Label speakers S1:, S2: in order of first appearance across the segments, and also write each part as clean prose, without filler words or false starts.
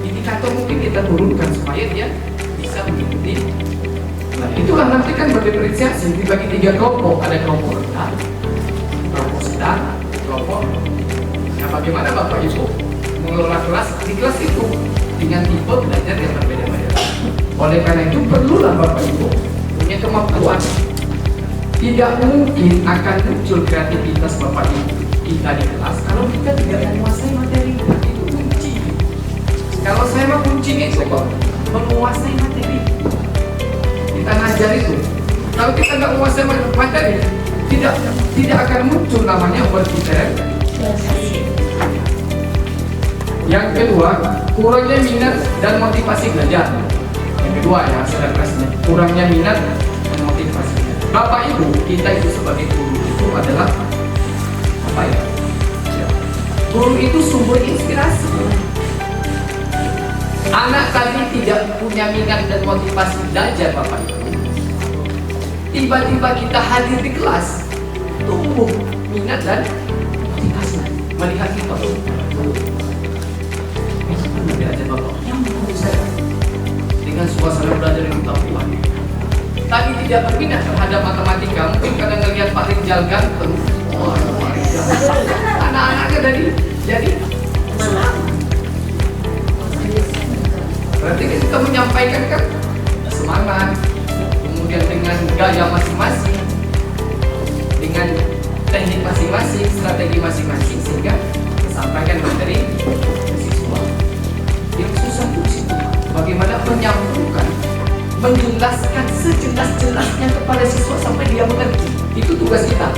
S1: Indikator mungkin kita turunkan supaya dia bisa mengikuti. Nah, itulah nanti kan berdiferensiasi dibagi 3 kelompok, ada kelompok rendah, kelompok sedang, kelompok. Nah, bagaimana Bapak Ibu mengelola kelas di kelas itu dengan tipe belajar yang berbeda-beda. Oleh karena itu perlulah Bapak Ibu punya kemampuan. Tidak mungkin akan muncul kreativitas Bapak Ibu kita di kelas kalau kita tidak menguasai materi. Itu kunci. Kalau saya mah kuncinya itu kok menguasai materi. Kita ngajar itu. Kalau kita nggak menguasai materi, tidak akan muncul namanya berpikir. Yang kedua, kurangnya minat dan motivasi belajar. Yang kedua ya, hasil kelasnya kurangnya minat dan motivasi. Bapak Ibu, kita itu sebagai guru itu adalah apa ya? Guru itu sumber inspirasi. Anak tadi tidak punya minat dan motivasi belajar Bapak Ibu. Tiba-tiba kita hadir di kelas, tumbuh minat dan motivasi. Melihat kita belajar Bapak, yang menurut saya dengan suasana belajar yang kita buat. Tadi tidak berminat terhadap matematika, mungkin karena ngelihat Pak Rinjal ganteng. Oh, Pak Rinjal. Anak-anaknya jadi senang. Berarti kita menyampaikan kan semangat, kemudian dengan gaya masing-masing, dengan teknik masing-masing, strategi masing-masing, sehingga sampaikan materi ke siswa. Yang susah itu di situ, bagaimana menyambungkan, menjelaskan sejelas-jelasnya kepada siswa sampai dia mengerti. Itu tugas kita,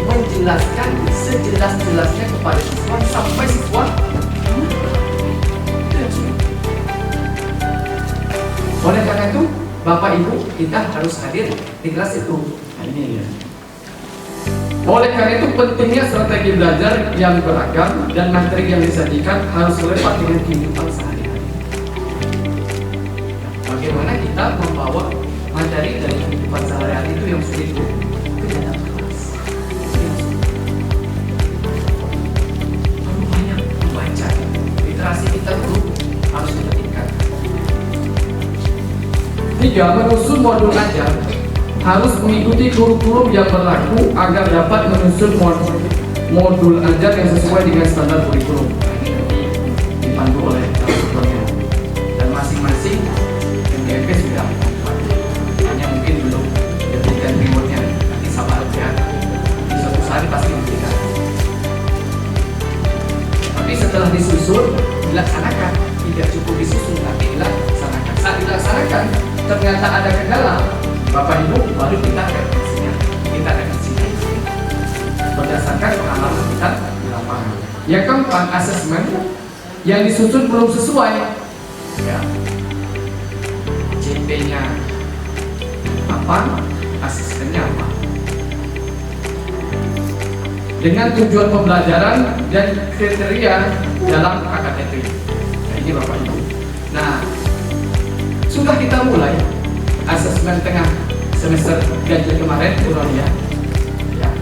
S1: menjelaskan sejelas-jelasnya kepada siswa sampai siswa. Oleh karena itu, Bapak Ibu, kita harus hadir di kelas itu. Nah, ini ya. Oleh karena itu pentingnya strategi belajar yang beragam dan materi yang disajikan harus relevan dengan kehidupan sehari-hari. Bagaimana kita membawa materi dari kehidupan sehari-hari itu yang sudah itu ke dalam kelas. Perlu banyak membaca. Literasi kita dulu harus ditingkatkan. 3. Menyusun modul ajar. Harus mengikuti kurikulum yang berlaku agar dapat menyusun modul ajar yang sesuai dengan standar kurikulum. Ini nanti dipandu oleh instrukturnya. Dan masing-masing MTMP sudah membuat. Hanya mungkin belum diberikan rewardnya. Nanti sabar aja. Di suatu saat pasti diberikan. Tapi setelah disusun, dilaksanakan. Tidak cukup disusun, tapi dilaksanakan. Saat dilaksanakan, ternyata ada kendala. Bapak Ibu, baru kita akan kasihnya berdasarkan pengalaman kita di lapangan. Yang keempat, asesmen yang disusun belum sesuai. Ya. CP-nya apa? Asesmennya apa? Dengan tujuan pembelajaran dan kriteria dalam KKTP. Nah, ini Bapak Ibu. Nah, sudah kita mulai asesmen tengah semester ganjil kemarin, ya,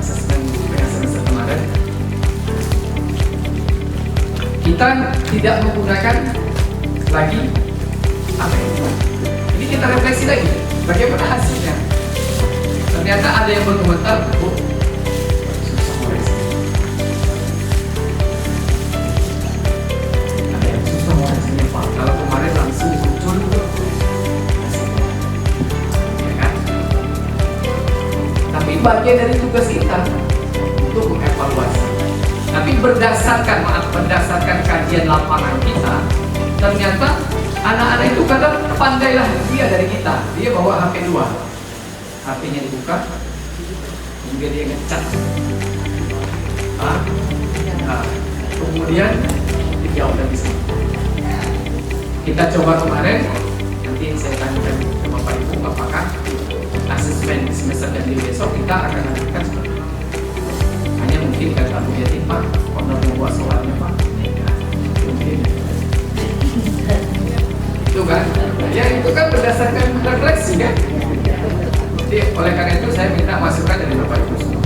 S1: asesmen tengah semester kemarin. Kita tidak menggunakan lagi apa itu. Ini kita refleksi lagi, bagaimana hasilnya. Ternyata ada yang berkomentar, oh, susah koreksi. Ada yang susah koreksinya Pak. Kalau kemarin langsung muncul. Tapi bagian dari tugas kita untuk mengevaluasi. Tapi berdasarkan kajian lapangan kita, ternyata anak-anak itu kadang pandailah dia dari kita. Dia bawa HP 2, HP-nya dibuka, kemudian dia ngecat. Kemudian dia udah bisa. Kita coba kemarin, nanti saya tanyakan ke Bapak Ibu apakah asesmen di semester dan di besok kita akan lakukan seperti itu. Hanya mungkin kata Bu Yati, Pak, kalau mau buat soalnya Pak, mungkin itu kan, ya itu kan berdasarkan refleksi kan. Jadi oleh karena itu saya minta masukan dari Bapak Ibu semua.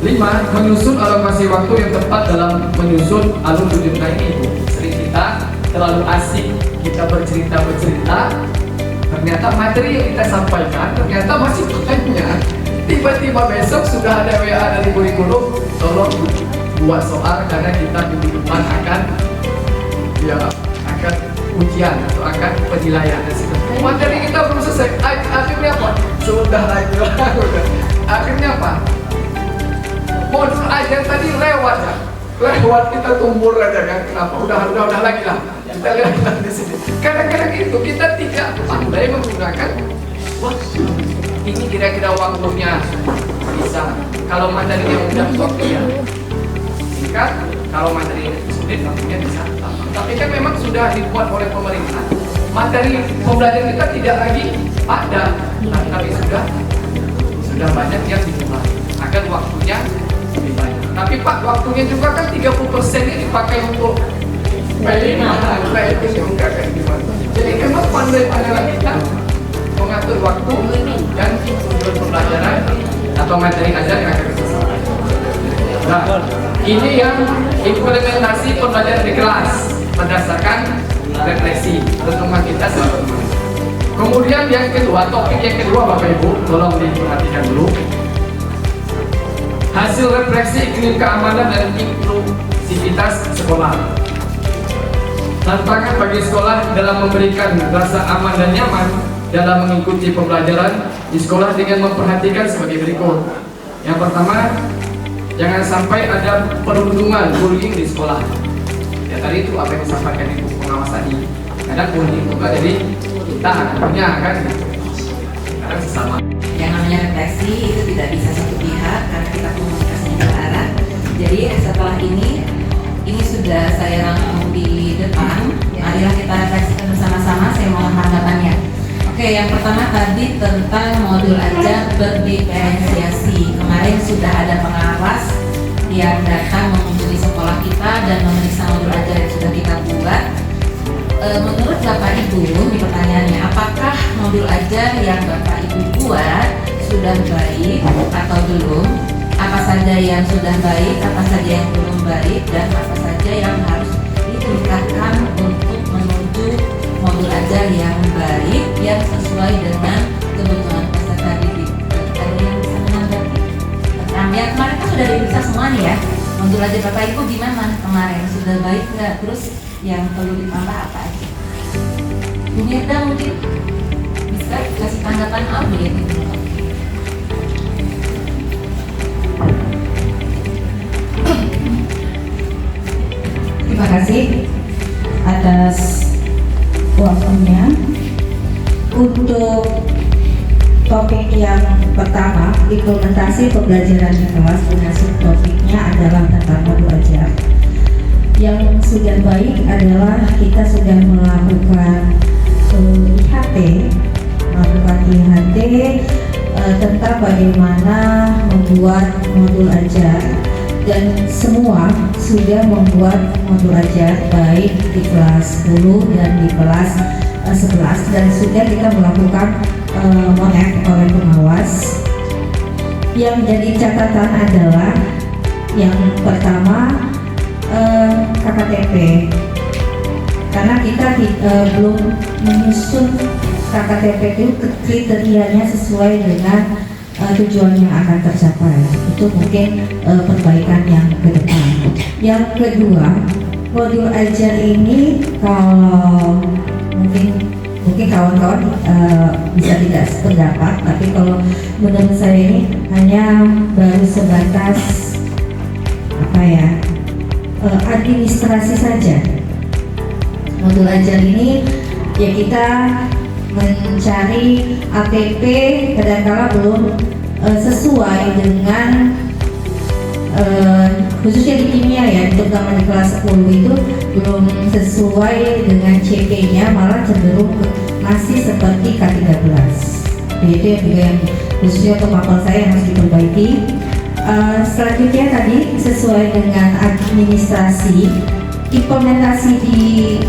S1: 5. Menyusun alokasi waktu yang tepat dalam menyusun alur tujuan ini. Sering kita terlalu asik kita bercerita, ternyata materi yang kita sampaikan ternyata masih banyak. Tiba-tiba besok sudah ada WA dari kurikulum, tolong buat soal karena kita minggu depan akan ujian atau akan penilaian dan sebagainya. Materi kita belum selesai. Akhirnya apa? Sudah lagi. Akhirnya apa? Modul aja tadi lewat ya. Lewat kita tumbur aja kan. Kenapa? Udah lagi lah. Kita lihat di sini. Kadang-kadang itu kita tidak pandai menggunakan waktu. Ini kira-kira waktunya bisa. Kalau materinya mudah waktunya singkat. Kalau materinya sulit waktunya bisa lama. Tapi kan memang sudah dibuat oleh pemerintah. Materi pembelajaran kita tidak lagi ada, tapi sudah banyak yang dimulai agar waktunya lebih banyak. Tapi Pak, waktunya juga kan 30%-nya dipakai untuk itu juga kan gimana. Jadi memang pandai-pandai kita mengatur waktu dan tujuan pembelajaran atau materi ajar yang akan kita sampaikan. Nah, ini yang implementasi pembelajaran di kelas berdasarkan refleksi teman kita sama. Kemudian yang kedua, topik yang kedua Bapak Ibu, tolong diperhatikan dulu. Hasil refleksi iklim keamanan dan inklusivitas sekolah. Tantangan bagi sekolah dalam memberikan rasa aman dan nyaman dalam mengikuti pembelajaran di sekolah dengan memperhatikan sebagai berikut. Yang pertama, jangan sampai ada perundungan bullying di sekolah. Ya tadi itu apa yang disampaikan itu pengawas tadi. Kadang bullying itu dari kita punya kan, kadang sesama.
S2: Yang namanya refleksi itu tidak bisa satu pihak karena kita komunikasinya dua arah. Jadi setelah ini sudah saya rangkum di depan. Marilah kita refleksikan bersama-sama. Saya mohon tanggapannya. Oke, yang pertama tadi tentang modul ajar berdiferensiasi. Kemarin sudah ada pengawas yang datang mengunjungi sekolah kita dan memeriksa modul ajar yang sudah kita buat. Menurut Bapak Ibu, ini pertanyaannya, apakah modul ajar yang Bapak Ibu buat sudah baik atau belum? Apa saja yang sudah baik, apa saja yang belum baik, dan apa saja yang harus ditingkatkan untuk menuju modul ajar yang baik, yang sesuai dengan kebutuhan peserta didik. Ada yang bisa menanggapi? Ya, kemarin kan sudah diperiksa semua nih ya. Modul ajar Bapak Ibu gimana kemarin? Sudah baik nggak? Terus yang perlu ditambah apa aja? Bu Mirda mungkin bisa kasih tanggapan update gitu.
S3: Terima kasih atas waktunya. Untuk topik yang pertama, implementasi pembelajaran di kelas, dengan subtopiknya adalah tentang modul ajar. Yang sudah baik adalah kita sudah melakukan IHT tentang bagaimana membuat modul ajar, dan semua sudah membuat modul ajar baik di kelas 10 dan di kelas 11, dan sudah kita melakukan monek oleh pengawas. Yang jadi catatan adalah yang pertama KKTP, karena kita belum menyusun KKTP itu kriterianya sesuai dengan tujuan yang akan tercapai. Itu mungkin perbaikan yang ke depan. Yang kedua, modul ajar ini kalau mungkin kawan-kawan bisa tidak sependapat, tapi kalau menurut saya ini hanya baru sebatas administrasi saja. Modul ajar ini ya kita mencari ATP kadang-kala belum sesuai dengan khususnya di kimia ya, terutama di kelas 10 itu belum sesuai dengan CP-nya, malah cenderung masih seperti K13. Itu yang juga yang khususnya untuk mapel saya yang harus diperbaiki. Selanjutnya tadi sesuai dengan administrasi, implementasi di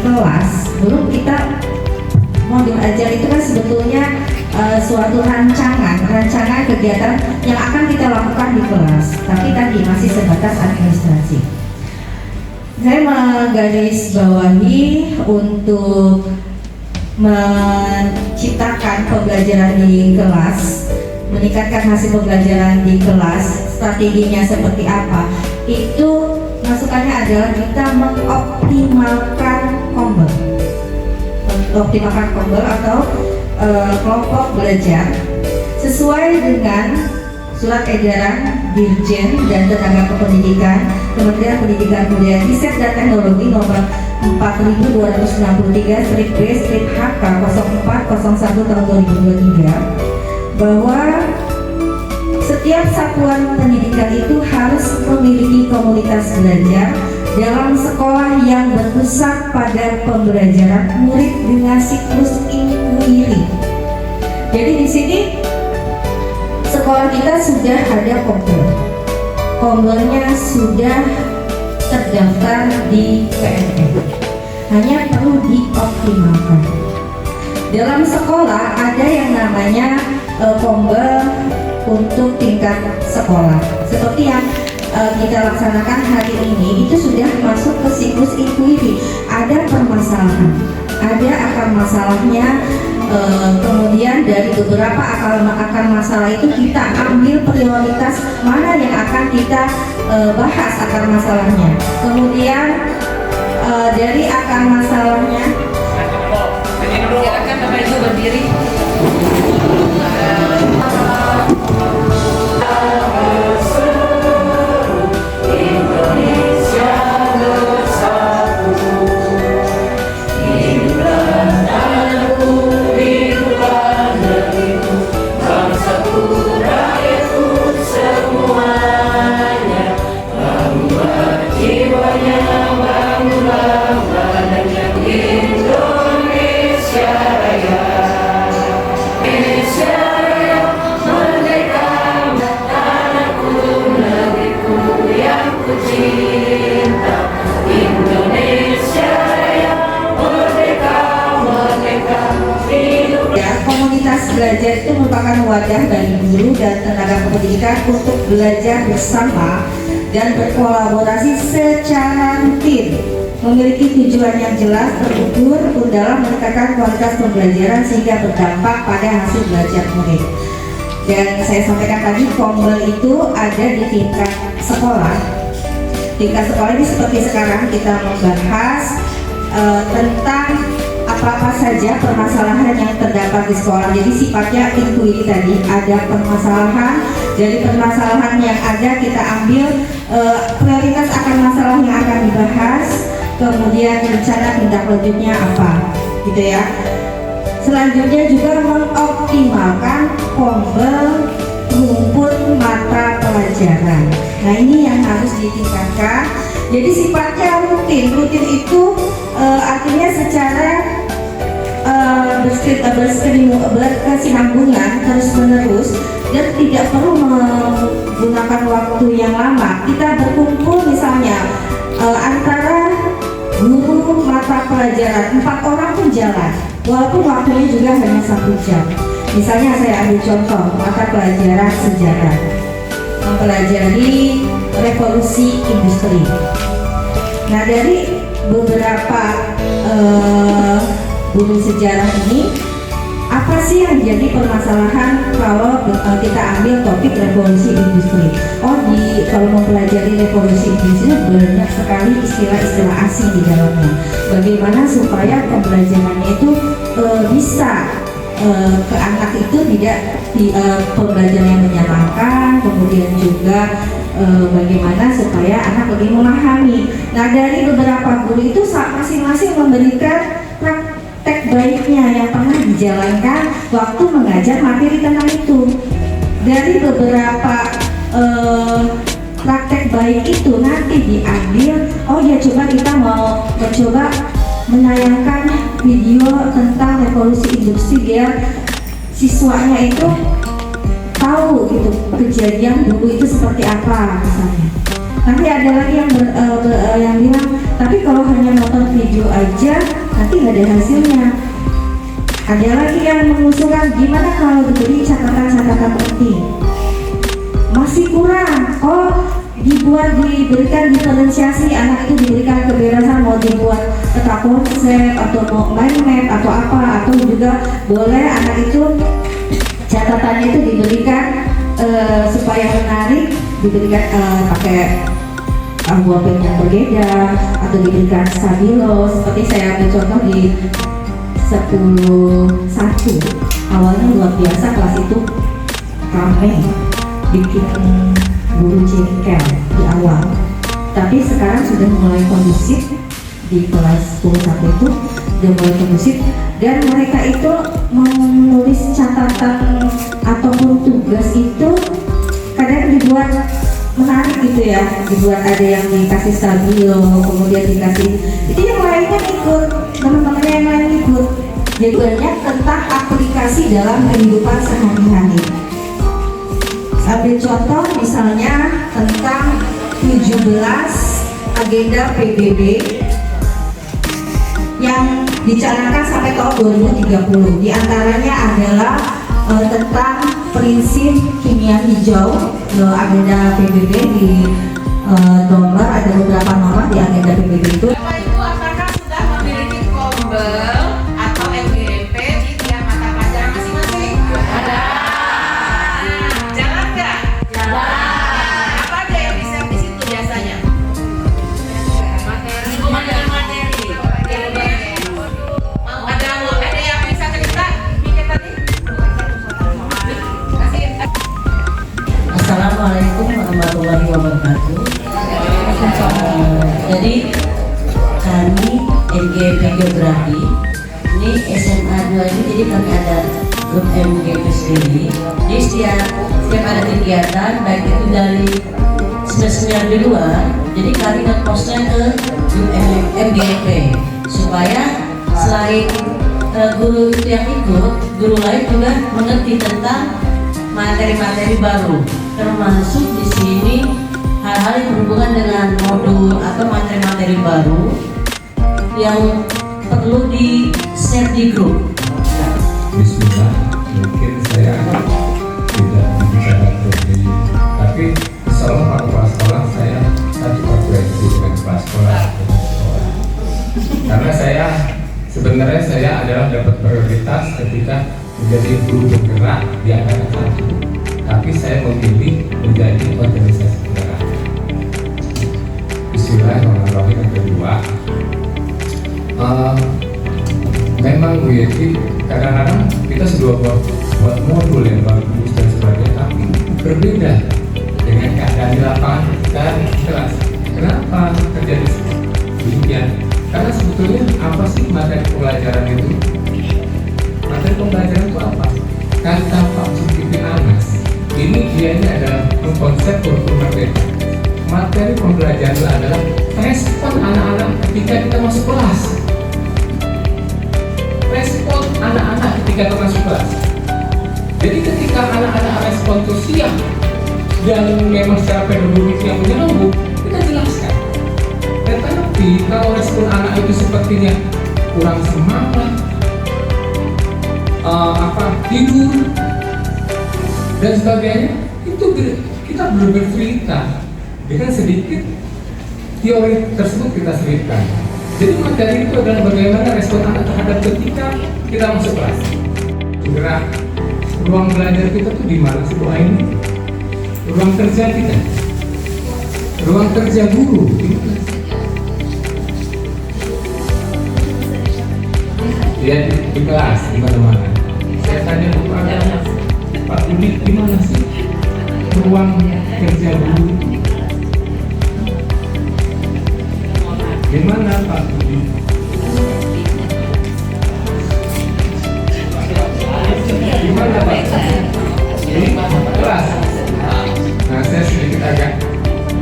S3: kelas, belum kita modul ajar itu kan sebetulnya suatu rancangan kegiatan yang akan kita lakukan lakukan di kelas, tapi tadi masih sebatas administrasi. Saya menggarisbawahi untuk menciptakan pembelajaran di kelas, meningkatkan hasil pembelajaran di kelas. Strateginya seperti apa? Itu masukannya adalah kita mengoptimalkan kombel, atau kelompok belajar sesuai dengan surat edaran Dirjen dan Tenaga Kependidikan Kementerian Pendidikan Kebudayaan Riset dan Teknologi nomor 4263/B/HK 0401 tahun 2023 bahwa setiap satuan pendidikan itu harus memiliki komunitas belajar dalam sekolah yang berpusat pada pembelajaran murid dengan siklus inquiry. Jadi di sini sekolah kita sudah ada kombelnya sudah terdaftar di PNM, hanya perlu dioptimalkan. Dalam sekolah ada yang namanya kombel untuk tingkat sekolah, seperti yang kita laksanakan hari ini. Itu sudah masuk ke siklus inquiry. Ada permasalahan, ada akar masalahnya. Kemudian dari beberapa akar masalah itu kita ambil prioritas mana yang akan kita bahas akar masalahnya. Kemudian dari akar masalahnya, silakan Bapak Ibu berdiri. Belajar itu merupakan wadah bagi guru dan tenaga kependidikan untuk belajar bersama dan berkolaborasi secara rutin, memiliki tujuan yang jelas, terukur dalam meningkatkan kualitas pembelajaran sehingga berdampak pada hasil belajar murid. Dan saya sampaikan tadi, kombel itu ada di tingkat sekolah. Tingkat sekolah ini seperti sekarang kita membahas tentang apa-apa saja permasalahan yang terdapat di sekolah. Jadi sifatnya inquiry tadi, ada permasalahan, dari permasalahan yang ada kita ambil prioritas akan masalah yang akan dibahas, kemudian rencana tindak lanjutnya apa, gitu ya. Selanjutnya juga mengoptimalkan kombel rumput mata pelajaran. Nah ini yang harus ditingkatkan. Jadi sifatnya rutin itu artinya secara berkesinambungan terus-menerus dan tidak perlu menggunakan waktu yang lama. Kita berkumpul misalnya antara guru mata pelajaran 4 orang pun jalan, walaupun waktunya juga hanya 1 jam. Misalnya saya ambil contoh mata pelajaran sejarah, mempelajari revolusi industri. Nah dari beberapa guru sejarah ini, apa sih yang jadi permasalahan kalau kita ambil topik revolusi industri? Kalau mempelajari revolusi industri banyak sekali istilah-istilah asing di dalamnya. Bagaimana supaya pembelajarannya itu bisa ke anak itu tidak pembelajaran yang menyenangkan, kemudian juga bagaimana supaya anak lebih memahami. Nah dari beberapa guru itu masing-masing memberikan praktek baiknya yang pernah dijalankan waktu mengajar materi tentang itu. Dari beberapa praktek baik itu nanti diambil, coba kita mau mencoba menayangkan video tentang revolusi industri biar siswanya itu tahu gitu kejadian dulu itu seperti apa misalnya. Nanti ada lagi yang bilang, tapi kalau hanya nonton video aja nanti nggak ada hasilnya. Ada lagi yang mengusulkan, gimana kalau diberi catatan-catatan penting. masih kurang. Oh, diberikan diferensiasi, anak itu diberikan kebebasan mau dibuat peta konsep atau mau mind map atau apa, atau juga boleh anak itu catatannya itu diberikan supaya menarik, diberikan pakai wallpaper yang berbeda atau diberikan stabilo. Seperti saya ambil contoh di 10.1 awalnya luar biasa, kelas itu ramai bikin guru jengkel di awal, tapi sekarang sudah mulai kondusif. Di kelas 10.1 itu sudah mulai kondusif dan mereka itu menulis catatan ataupun tugas itu kadang dibuat menarik gitu ya, dibuat ada yang dikasih stabilo, kemudian dikasih itu yang lainnya ikut, teman-temannya yang lain ikut. Jadi banyak tentang aplikasi dalam kehidupan sehari-hari. Ambil contoh misalnya tentang 17 agenda PBB yang dicanangkan sampai tahun 2030. Di antaranya adalah tentang prinsip kimia hijau. Agenda PBB di nomor, ada beberapa nomor di agenda PBB itu.
S2: Bapak Ibu, apakah sudah memiliki kombel atau MGMP di tiap mata pelajaran masing-masing? Ada. Jalan nggak? Jalan. Apa aja yang bisa di situ biasanya? Materi. Ada yang bisa cerita? Mikir tadi?
S4: Assalamualaikum warahmatullahi wabarakatuh. Jadi kami MGP Geografi ini SMA 2 ini, jadi kami ada grup MGP sendiri. Jadi setiap ada kegiatan baik itu dari seminar di luar, jadi kami nge-postnya ke grup MGP supaya selain guru itu yang ikut, guru lain juga mengerti tentang materi-materi baru, termasuk di sini hal-hal yang berhubungan dengan modul atau materi-materi baru yang perlu di-share di grup.
S5: Bismillah, mungkin saya tidak bicara lebih, tapi insyaallah Pak Kepala Sekolah saya satu frekuensi dengan Kepala Sekolah. Karena sebenarnya saya adalah dapat prioritas ketika menjadi guru bergerak di angkatan 1, tapi saya memilih menjadi organisasi penggerak. Bismillahirrahmanirrahim. Yang kedua, memang WIT kadang-kadang kita sudah buat modul yang bagus dan sebagainya, tapi berbeda dengan keadaan di lapangan dan kelas. Kenapa terjadi demikian? Karena sebetulnya apa sih materi pelajaran itu? Materi pembelajaran itu apa? Kata Pak Zulkifli Anas, ini dianya adalah konsep kurikulum merdeka. Materi pembelajaran itu adalah respon anak-anak ketika kita masuk kelas. Respon anak-anak ketika kita masuk kelas. Jadi ketika anak-anak respon sosial dan memang secara pedagogik yang menyeluruh, kita jelaskan. Tetapi kalau respon anak itu sepertinya kurang semangat, tidur dan sebagainya, itu kita belum bercerita dengan sedikit teori tersebut kita selipkan. Jadi materi itu adalah bagaimana respon anak terhadap ketika kita masuk kelas. Gerak ruang belajar kita tuh di mana sih doa ini? Ruang kerja kita, ruang kerja guru di mana? Ya di kelas, di mana-mana. Saya tanya kepada Pak Budi, di mana sih ruang kerja guru? Di mana Pak Budi? Di mana Pak? Di kelas. Nah, saya sedikit agak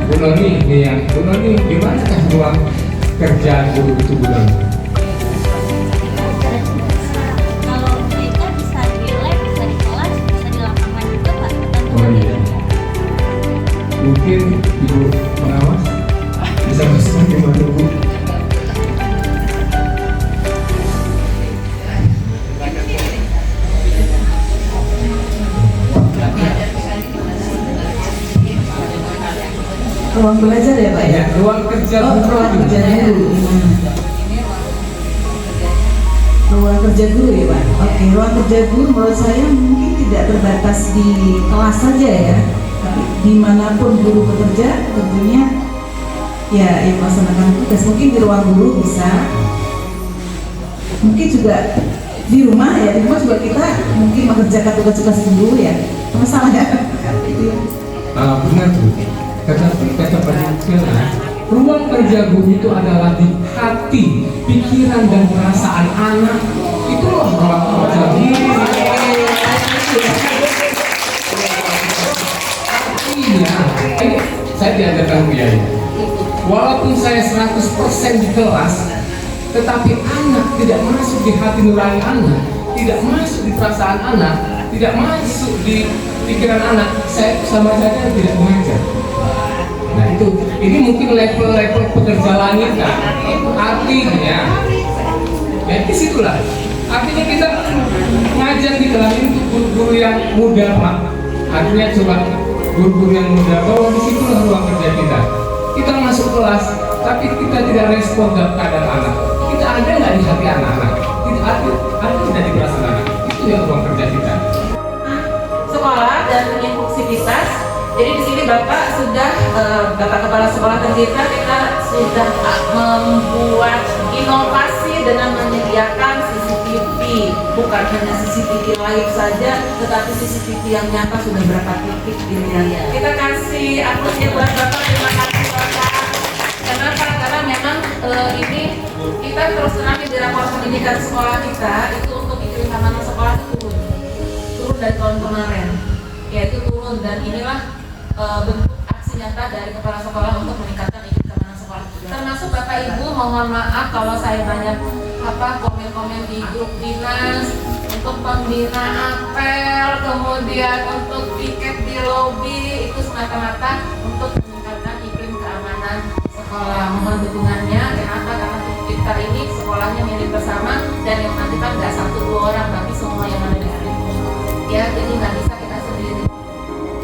S5: Bu Noni, di manakah ruang kerja guru itu, Bu Noni?
S6: Kalau mereka bisa di lab, bisa di kelas, bisa di lapangan juga Pak.
S5: Oh iya. Mungkin Ibu pengawas bisa masuk di mana, Bu?
S7: ruang belajar ya Pak ya?
S5: Ya, ruang kerja
S7: Oh,
S5: guru.
S7: ruang kerja guru. Ruang kerja guru ya Pak. Oke, ruang kerja guru menurut saya mungkin tidak terbatas di kelas saja ya. Tapi dimanapun guru bekerja, tentunya ya yang melaksanakan tugas mungkin di ruang guru bisa. Mungkin juga di rumah ya, di rumah juga kita mungkin mengerjakan tugas-tugas guru ya. Masalah ya. Itu ya.
S5: Benar tuh. Tetapi kata Pak ruang kerja guru itu adalah di hati, pikiran dan perasaan anak. Itulah ruang kerja guru. Artinya, ini saya diajarkan biaya. Walaupun saya 100% di kelas, tetapi anak tidak masuk di hati nurani anak, tidak masuk di perasaan anak, tidak masuk di pikiran anak, saya sama saja tidak mengajar. Nah itu, ini mungkin level-level pekerja langit kan. Artinya, ya disitulah. Artinya kita ngajar di dalam itu guru-guru yang muda Pak. Artinya coba guru-guru yang muda, bahwa disitulah ruang kerja kita. Kita masuk kelas, tapi kita tidak respon terhadap keadaan anak. Kita ada nggak di hati anak-anak? Tidak ada tidak di perasaan anak. Itu yang ruang kerja kita.
S2: Sekolah dan inklusivitas. Jadi di sini Bapak sudah Bapak Kepala Sekolah kita sudah membuat inovasi dengan menyediakan CCTV, bukan hanya CCTV live saja, tetapi CCTV yang nyata sudah berapa titik gitu. Kita kasih aplausnya buat Bapak, terima kasih Bapak. Kenapa? Karena memang ini kita terus terang di rapor pendidikan sekolah kita itu untuk iklim keamanan sekolah itu turun dari tahun kemarin, yaitu turun, dan inilah bentuk aksi nyata dari kepala sekolah untuk meningkatkan iklim keamanan sekolah. Termasuk Bapak Ibu, mohon maaf kalau saya banyak komen-komen di grup dinas untuk pembina apel, kemudian untuk piket di lobi, itu semata-mata untuk meningkatkan iklim keamanan sekolah. Mohon dukungannya. Kenapa? Karena kita ini sekolahnya milik bersama, dan yang nanti kan nggak 1-2 orang, tapi semua yang ada di sini. Ya, jadi nggak bisa kita sendiri.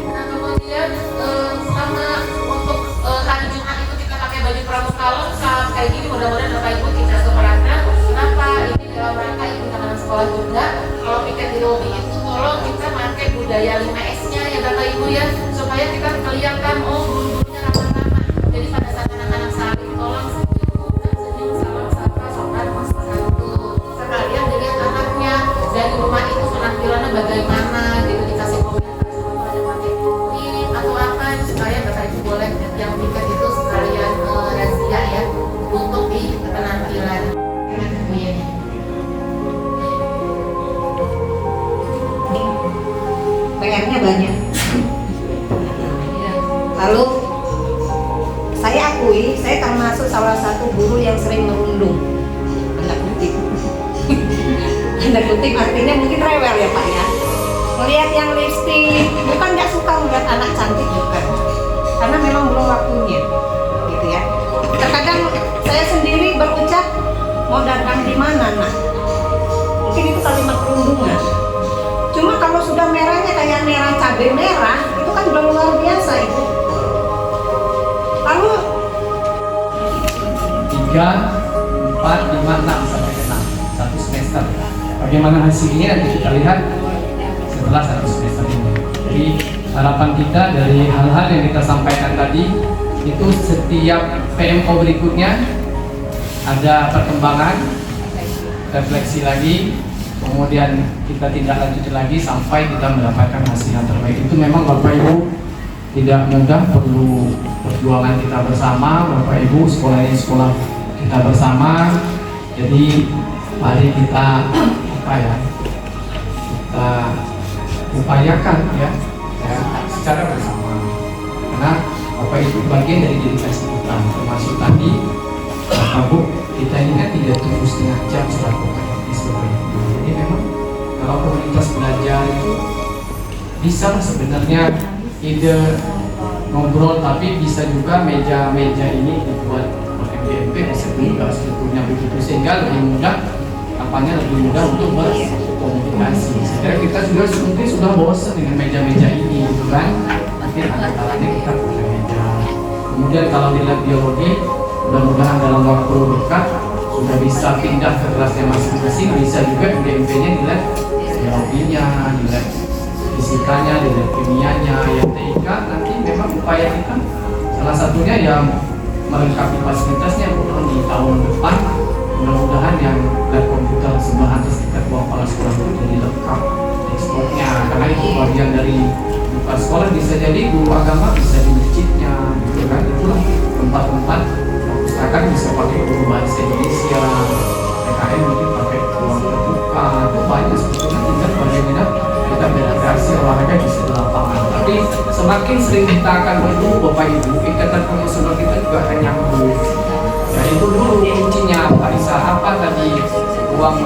S2: Nah kemudian selama untuk hari Jumat itu kita pakai baju pramuka lengkap kayak gini, mudah-mudahan Bapak Ibu tidak keberatan. Kenapa? Ini dalam rangka iklim keamanan sekolah juga. Kalau piket di lobi itu tolong kita pakai budaya 5S-nya ya Bapak Ibu ya, supaya kita kelihatan gurunya ramah-ramah. Jadi pada saat anak-anak saling tolong senyum, salam sapa, sopan, santun. Sekalian dilihat anaknya dari rumah itu penampilannya bagaimana gitu, dikasih komentar sama ada pakai ini atau apa, supaya Bapak Ibu boleh yang piket itu sekalian razia ya untuk di penampilan.
S3: PR-nya banyak. Lalu saya akui, saya termasuk salah satu guru yang sering merundung. Tanda kutip. Tanda kutip artinya mungkin rewel ya Pak ya. Melihat yang lipstick, bukan nggak suka melihat anak cantik, bukan. Karena memang belum waktunya, gitu ya. Terkadang saya sendiri berucap, mau datang di mana nak? Mungkin itu kalimat perundungan. Cuma kalau sudah merahnya kayak merah cabai merah, itu kan udah luar biasa itu. Lalu
S1: 3, 4, 5, 6 sampai ke 6 satu semester. Bagaimana hasilnya nanti kita lihat setelah satu semester ini. Jadi harapan kita dari hal-hal yang kita sampaikan tadi itu setiap PMO berikutnya ada perkembangan, refleksi lagi, kemudian kita tidak lanjut lagi sampai kita mendapatkan hasil yang terbaik. Itu memang Bapak Ibu tidak mudah, perlu perjuangan kita bersama. Bapak Ibu, sekolah ini sekolah kita bersama. Jadi mari kita kita upayakan ya secara bersama. Karena Bapak Ibu bagian dari dedikasi kita, termasuk tadi Bapak Bu, kita ini kan tidak tunggu setengah jam selaku Jadi memang kalau komunitas belajar itu bisa sebenarnya ide ngobrol, tapi bisa juga meja-meja ini dibuat MGMP bisa juga sebetulnya begitu, sehingga lebih mudah kampanye, lebih mudah untuk berkomunikasi. Saya kita mungkin sudah bosan dengan meja-meja ini gitu kan. Mungkin ada kalanya kita punya meja Kemudian kalau di lab biologi, mudah-mudahan dalam waktu dekat sudah bisa pindah ke kelasnya masing-masing, bisa juga IDMP-nya di lab biologinya, di lab fisikanya, di lab kimianya. Yang TIK nanti memang upaya kita salah satunya yang melengkapi fasilitasnya di tahun depan, mudah-mudahan yang lab komputer sebelah atas tingkat bawah kepala sekolah itu jadi lengkap ekspornya, karena itu bagian dari bukan sekolah, bisa jadi guru agama bisa di masjidnya gitu kan. Itulah tempat-tempat perpustakaan bisa pakai guru bahasa Indonesia, PKN mungkin pakai ruang terbuka. Itu banyak sebetulnya, tinggal bagaimana kita beradaptasi olahraga bisa di lapangan. Tapi semakin sering kita akan bertemu Bapak Ibu, ikatan emosional kita juga akan nyambung. Ya itu dulu kuncinya, Pak Isa, apa tadi ruang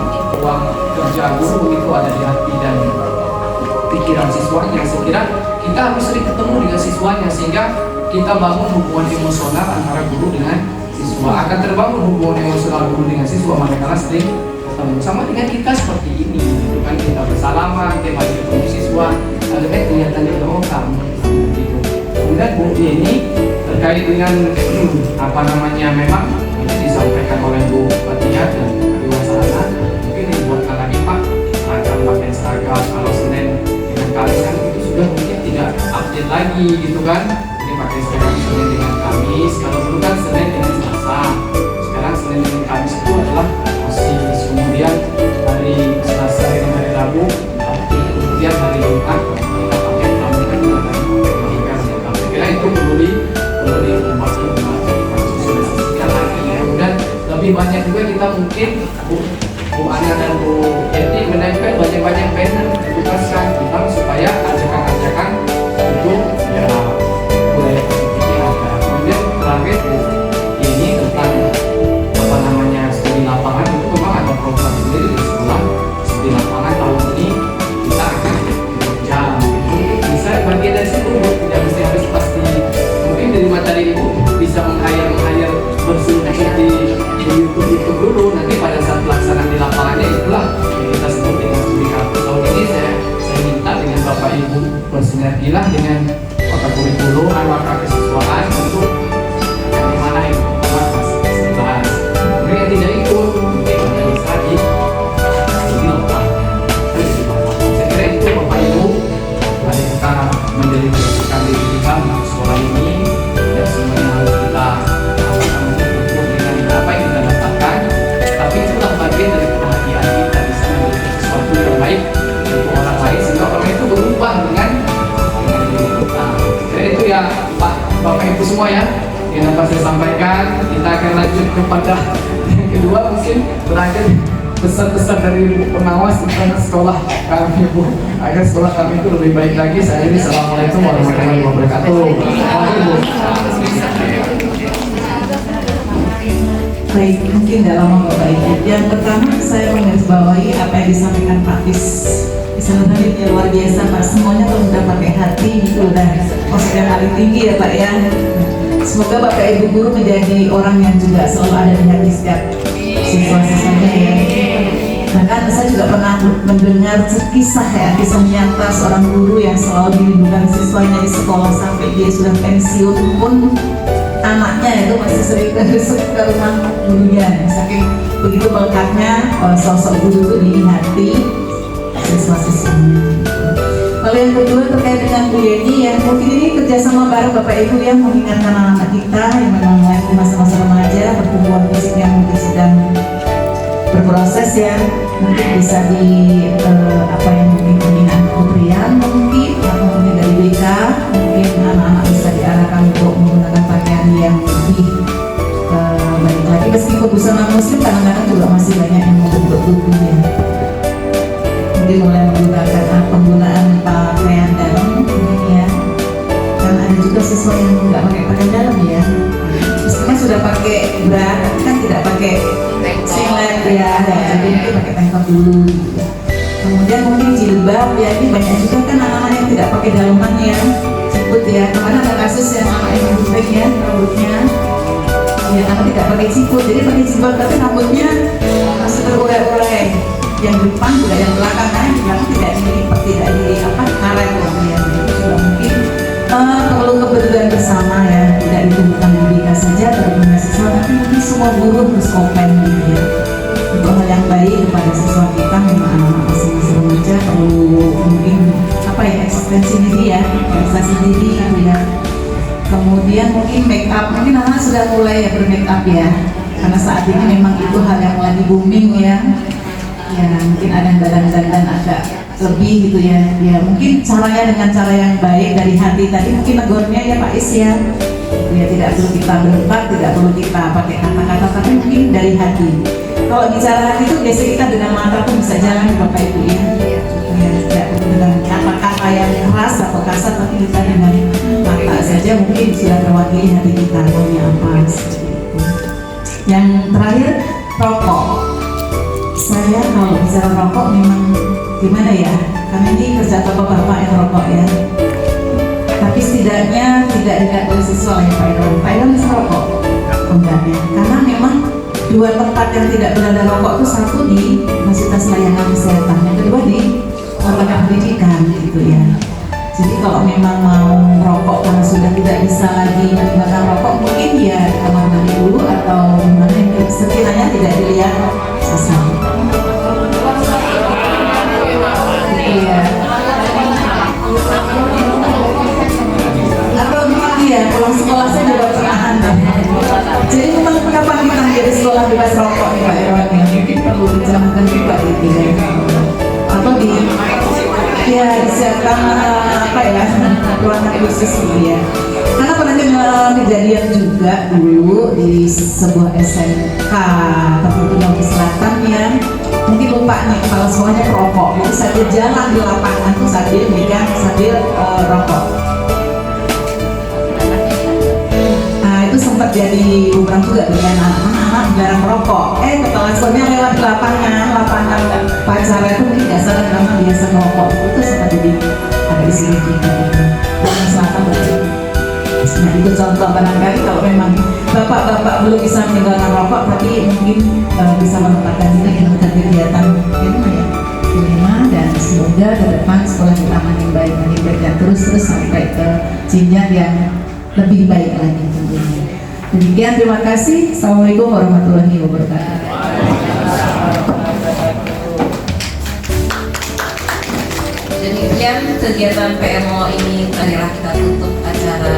S1: kerja guru itu ada di hati dan pikiran siswanya. Saya kira kita harus sering ketemu dengan siswanya sehingga kita bangun hubungan emosional antara guru dengan siswa. Akan terbangun hubungan emosional guru dengan siswa manakala sering ketemu. Sama dengan kita seperti ini, gitu kan, kita bersalaman, kita lagi ketemu siswa, akhirnya kelihatannya oh kamu gitu. Kemudian Bu ini terkait dengan memang ini disampaikan oleh Bu Fatia dan Bu Wasana, mungkin dibuat lagi Pak akan pakai seragam kalau Senin dengan Kamis kan itu sudah mungkin tidak update lagi gitu kan. Ini pakai seragam Senin dengan Kamis, kalau dulu kan Senin dengan Selasa, sekarang Senin dengan Kamis itu adalah OSIS. Kemudian hari Selasa dengan hari Rabu update, kemudian hari Jumat kita pakai kami kan juga tadi pakai masker. Saya kira itu perlu disosialisasikan lagi ya. Kemudian lebih banyak juga kita mungkin Bu Ana dan Bu Yeti menempel banyak-banyak banner ditugaskan tentang supaya ajakan-ajakan itu ya budaya positifnya ada. Kemudian terakhir Bu ini tentang studi lapangan, itu memang ada program sendiri di sekolah studi lapangan. Tahun ini kita akan jam itu bisa bagian dari situ Bu, tidak mesti harus pasti mungkin dari materi Ibu bisa meng-hire bersulit di YouTube dulu, nanti pada saat pelaksanaan di lapangannya itulah yang kita sebut dengan studi kampus. Tahun ini saya minta dengan Bapak Ibu bersinergilah dengan kota kurikulum, maka kesiswaan untuk di mana itu bahas. Mungkin yang tidak ikut mungkin ada bisa di lapangan. Saya kira itu Bapak Ibu, mari kita menjadi berdasarkan diri kita untuk sekolah ini dan semuanya harus kita apa yang kita dapatkan, tapi itulah bagian dari kebahagiaan kita bisa menjadi sesuatu yang baik untuk orang lain sehingga orang itu berubah dengan diri kita. Jadi itu ya Bapak Ibu semua ya yang dapat saya sampaikan. Kita akan lanjut kepada yang kedua, mungkin terakhir pesan-pesan dari Ibu pengawas tentang sekolah kami Bu, agar sekolah kami itu lebih baik lagi. Saya ini Assalamualaikum warahmatullahi wabarakatuh.
S7: Baik, mungkin tidak lama Bapak Ibu. Yang pertama saya menggarisbawahi apa yang disampaikan Pak Fis. Sebenarnya luar biasa Pak, semuanya tuh udah pakai hati, itu udah konsep yang paling tinggi ya Pak ya. Semoga Bapak Ibu guru menjadi orang yang juga selalu ada di hati setiap siswa-siswanya ya. Bahkan saya juga pernah mendengar kisah nyata seorang guru yang selalu dirindukan siswanya di sekolah sampai dia sudah pensiun pun anaknya itu masih sering ke rumah gurunya. Saking begitu melekatnya sosok guru itu di hati siswa-siswanya. Lalu yang kedua terkait dengan Bu Yeni, yang mungkin ini kerjasama bareng Bapak Ibu yang mengingatkan anak-anak kita yang memang lagi masa-masa remaja, pertumbuhan fisik yang mungkin sedang berproses ya, mungkin bisa di apa yang mungkin pembinaan kementerian mungkin atau mungkin dari BK, mungkin anak-anak bisa diarahkan untuk menggunakan pakaian yang lebih baik lagi. Meskipun busana muslim kadang-kadang juga masih banyak yang membentuk tubuhnya, mungkin mulai menggunakan penggunaan pakaian dalam mungkin ya, karena ada juga siswa yang nggak pakai pakaian dalam ya, meskipun sudah pakai bra kan tidak pakai singlet ya, jadi mungkin pakai tank top dulu gitu. Kemudian mungkin jilbab ya, ini banyak juga kan anak-anak yang tidak pakai dalaman ya, sebut ya, kemarin ada kasus yang anak yang jubek ya rambutnya ya, anak tidak pakai siput, jadi pakai jilbab tapi rambutnya masih terurai-urai, yang depan juga yang belakang, kan yang belakang tidak di apa karet ya, itu juga mungkin perlu kepedulian bersama ya, tidak ditemukan di BK saja atau di mahasiswa, tapi mungkin semua guru harus open gitu ya. Untuk hal yang baik kepada siswa kita, memang anak-anak masing-masing remaja perlu mungkin apa ya, eksistensi diri ya, realisasi diri gitu ya. Kemudian mungkin make up, mungkin anak sudah mulai ya bermake up ya, karena saat ini memang itu hal yang lagi booming ya. Ya mungkin ada yang dandan agak lebih gitu ya. Ya mungkin caranya dengan cara yang baik dari hati tadi, mungkin negornya ya Pak Is ya. Ya tidak perlu kita berempat, tidak perlu kita pakai kata-kata, tapi mungkin dari hati. Kalau bicara hati itu biasa kita dengan mata pun bisa jalan Bapak Ibu ya. Ya tidak perlu dengan kata-kata yang keras atau kasar, tapi kita dengan mata saja mungkin sudah terwakili hati kita maunya apa seperti itu. Yang terakhir, rokok. Saya kalau bicara rokok memang gimana ya, karena ini kerja bapak-bapak yang rokok ya. Tapi setidaknya tidak dilihat oleh siswa lain Pak Irwan. Pak Irwan bisa rokok enggaknya, karena memang dua tempat yang tidak berada rokok itu, satu di Fasilitas Layanan Kesehatan, yang kedua di lembaga pendidikan gitu ya. Jadi kalau memang mau merokok karena sudah tidak bisa lagi meninggalkan rokok, mungkin ya di kamar mandi dulu atau mana yang sekiranya tidak dilihat sesama. Iya. Atau gimana ya, pulang sekolah saya juga penahan deh. Jadi memang kapan kita menjadi sekolah bebas rokok nih Pak Irwan ya, mungkin perlu dicanangkan juga gitu ya. Atau ya disiapkan apa ya, ruangan khusus gitu ya. Karena pernah dengar kejadian juga dulu di sebuah SMK tertentu di Selatan ya. Mungkin lupa nih kepala sekolahnya perokok, jadi sambil jalan di lapangan tuh sambil rokok. Nah itu sempat jadi bumerang juga dengan anak-anak dilarang merokok. Kepala sekolahnya lewat di lapangan pacara itu mungkin nggak sadar karena biasa merokok. Itu sempat jadi ada di sini kita gitu. Dan Selatan berarti. Nah itu contoh barangkali kalau memang bapak-bapak belum bisa meninggalkan rokok, tapi mungkin bisa menempatkan diri dengan kegiatan di rumah, dan semoga ke depan sekolah kita makin baik dan terus sampai ke jenjang yang lebih baik lagi tentunya. Demikian, terima kasih. Assalamualaikum warahmatullahi wabarakatuh.
S2: Demikian kegiatan PMO ini, marilah kita tutup acara